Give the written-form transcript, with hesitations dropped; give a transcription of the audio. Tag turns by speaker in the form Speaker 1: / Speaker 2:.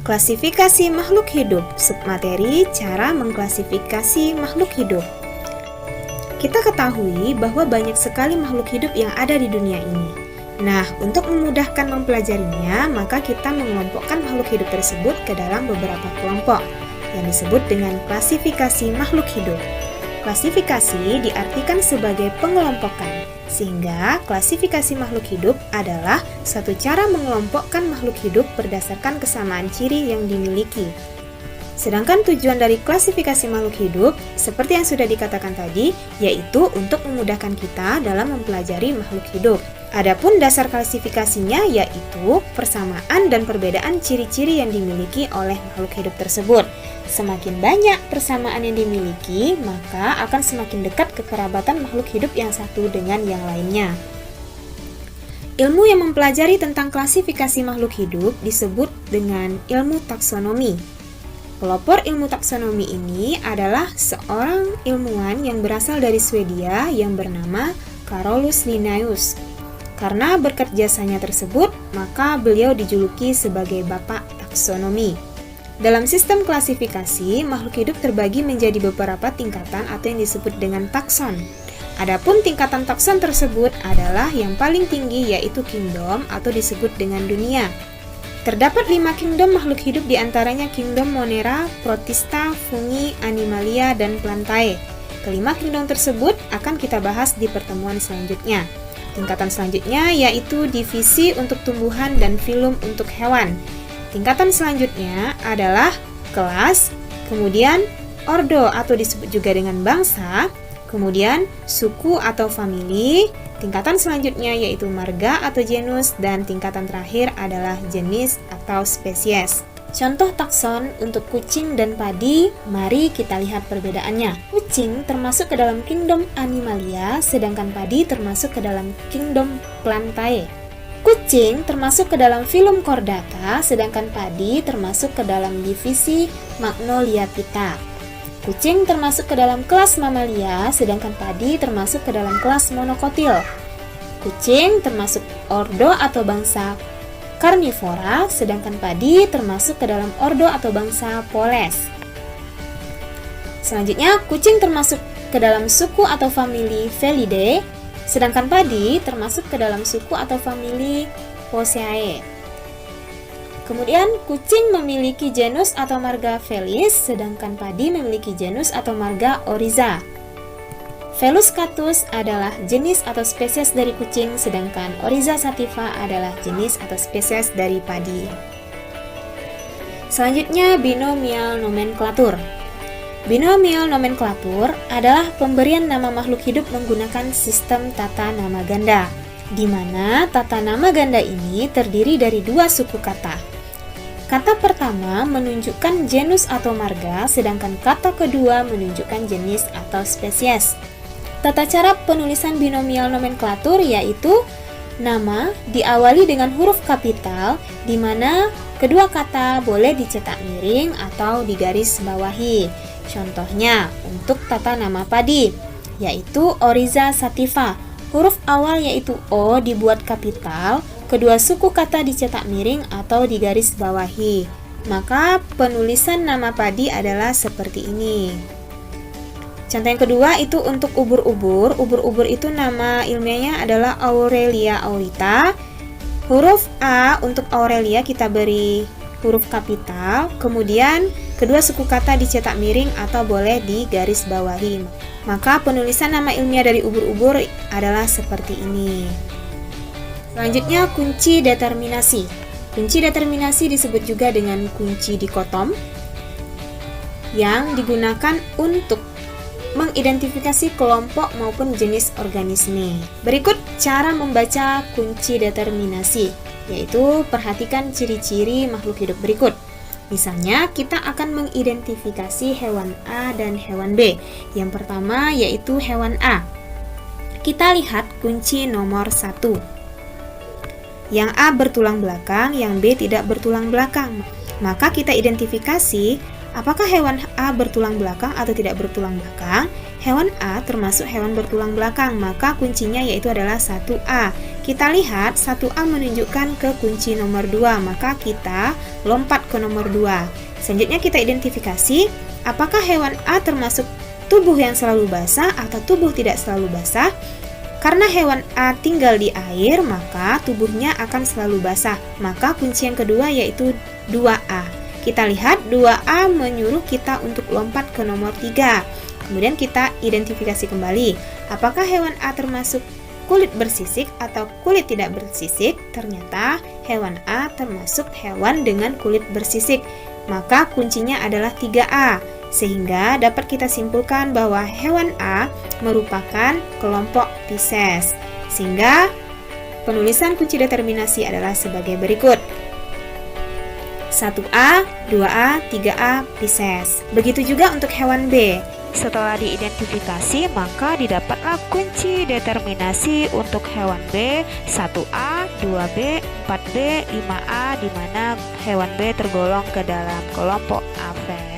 Speaker 1: Klasifikasi makhluk hidup. Submateri cara mengklasifikasi makhluk hidup. Kita ketahui bahwa banyak sekali makhluk hidup yang ada di dunia ini. Nah, untuk memudahkan mempelajarinya, maka kita mengelompokkan makhluk hidup tersebut ke dalam beberapa kelompok yang disebut dengan klasifikasi makhluk hidup. Klasifikasi diartikan sebagai pengelompokan, sehingga klasifikasi makhluk hidup adalah suatu cara mengelompokkan makhluk hidup berdasarkan kesamaan ciri yang dimiliki. Sedangkan tujuan dari klasifikasi makhluk hidup, seperti yang sudah dikatakan tadi, yaitu untuk memudahkan kita dalam mempelajari makhluk hidup. Adapun dasar klasifikasinya yaitu persamaan dan perbedaan ciri-ciri yang dimiliki oleh makhluk hidup tersebut. Semakin banyak persamaan yang dimiliki, maka akan semakin dekat kekerabatan makhluk hidup yang satu dengan yang lainnya. Ilmu yang mempelajari tentang klasifikasi makhluk hidup disebut dengan ilmu taksonomi. Pelopor ilmu taksonomi ini adalah seorang ilmuwan yang berasal dari Swedia yang bernama Carolus Linnaeus. Karena berkat jasanya tersebut, maka beliau dijuluki sebagai Bapak Taksonomi. Dalam sistem klasifikasi, makhluk hidup terbagi menjadi beberapa tingkatan atau yang disebut dengan takson. Adapun tingkatan takson tersebut adalah yang paling tinggi yaitu kingdom atau disebut dengan dunia. Terdapat 5 kingdom makhluk hidup diantaranya kingdom Monera, Protista, Fungi, Animalia, dan Plantae. Kelima kingdom tersebut akan kita bahas di pertemuan selanjutnya. Tingkatan selanjutnya yaitu divisi untuk tumbuhan dan filum untuk hewan. Tingkatan selanjutnya adalah kelas, kemudian ordo atau disebut juga dengan bangsa, kemudian suku atau famili, tingkatan selanjutnya yaitu marga atau genus, dan tingkatan terakhir adalah jenis atau spesies. Contoh takson untuk kucing dan padi, mari kita lihat perbedaannya. Kucing termasuk ke dalam kingdom Animalia, sedangkan padi termasuk ke dalam kingdom Plantae. Kucing termasuk ke dalam filum Chordata, sedangkan padi termasuk ke dalam divisi Magnoliatica. Kucing termasuk ke dalam kelas Mamalia, sedangkan padi termasuk ke dalam kelas Monocotyl. Kucing termasuk ordo atau bangsa Carnivora, sedangkan padi termasuk ke dalam ordo atau bangsa Poles. Selanjutnya, kucing termasuk ke dalam suku atau famili Felidae, sedangkan padi termasuk ke dalam suku atau famili Poaceae. Kemudian, kucing memiliki genus atau marga Felis, sedangkan padi memiliki genus atau marga Oryza. Felis catus adalah jenis atau spesies dari kucing, sedangkan Oryza sativa adalah jenis atau spesies dari padi. Selanjutnya, binomial nomenklatur. Binomial nomenklatur adalah pemberian nama makhluk hidup menggunakan sistem tata nama ganda, di mana tata nama ganda ini terdiri dari 2 suku kata. Kata pertama menunjukkan genus atau marga, sedangkan kata kedua menunjukkan jenis atau spesies. Tata cara penulisan binomial nomenklatur yaitu nama diawali dengan huruf kapital, di mana kedua kata boleh dicetak miring atau digaris bawahi. Contohnya untuk tata nama padi, yaitu Oryza sativa. Huruf awal yaitu O dibuat kapital, kedua suku kata dicetak miring atau digaris bawahi. Maka penulisan nama padi adalah seperti ini. Contoh yang kedua itu untuk ubur-ubur. Ubur-ubur itu nama ilmiahnya adalah Aurelia aurita. Huruf A untuk Aurelia kita beri huruf kapital, kemudian kedua suku kata dicetak miring atau boleh digaris bawahi. Maka penulisan nama ilmiah dari ubur-ubur adalah seperti ini. Selanjutnya, kunci determinasi. Kunci determinasi disebut juga dengan kunci dikotom yang digunakan untuk mengidentifikasi kelompok maupun jenis organisme. Berikut cara membaca kunci determinasi, yaitu perhatikan ciri-ciri makhluk hidup berikut. Misalnya, kita akan mengidentifikasi hewan A dan hewan B. Yang pertama yaitu hewan A. Kita lihat kunci nomor 1. Yang A bertulang belakang, yang B tidak bertulang belakang. Maka kita identifikasi apakah hewan A bertulang belakang atau tidak bertulang belakang. hewan A termasuk hewan bertulang belakang, maka kuncinya yaitu adalah 1A. Kita lihat 1A menunjukkan ke kunci nomor 2, maka kita lompat ke nomor 2. Selanjutnya kita identifikasi apakah hewan A termasuk tubuh yang selalu basah atau tubuh tidak selalu basah. Karena hewan A tinggal di air, maka tubuhnya akan selalu basah. Maka kunci yang kedua yaitu 2A. Kita lihat 2A menyuruh kita untuk lompat ke nomor 3. Kemudian kita identifikasi kembali, apakah hewan A termasuk kulit bersisik atau kulit tidak bersisik. Ternyata hewan A termasuk hewan dengan kulit bersisik. Maka kuncinya adalah 3A. Sehingga dapat kita simpulkan bahwa hewan A merupakan kelompok Pisces. Sehingga penulisan kunci determinasi adalah sebagai berikut: 1A, 2A, 3A, Pisces. Begitu juga untuk hewan B. Setelah diidentifikasi, maka didapatlah kunci determinasi untuk hewan B, 1A, 2B, 4B, 5A, di mana hewan B tergolong ke dalam kelompok Aves.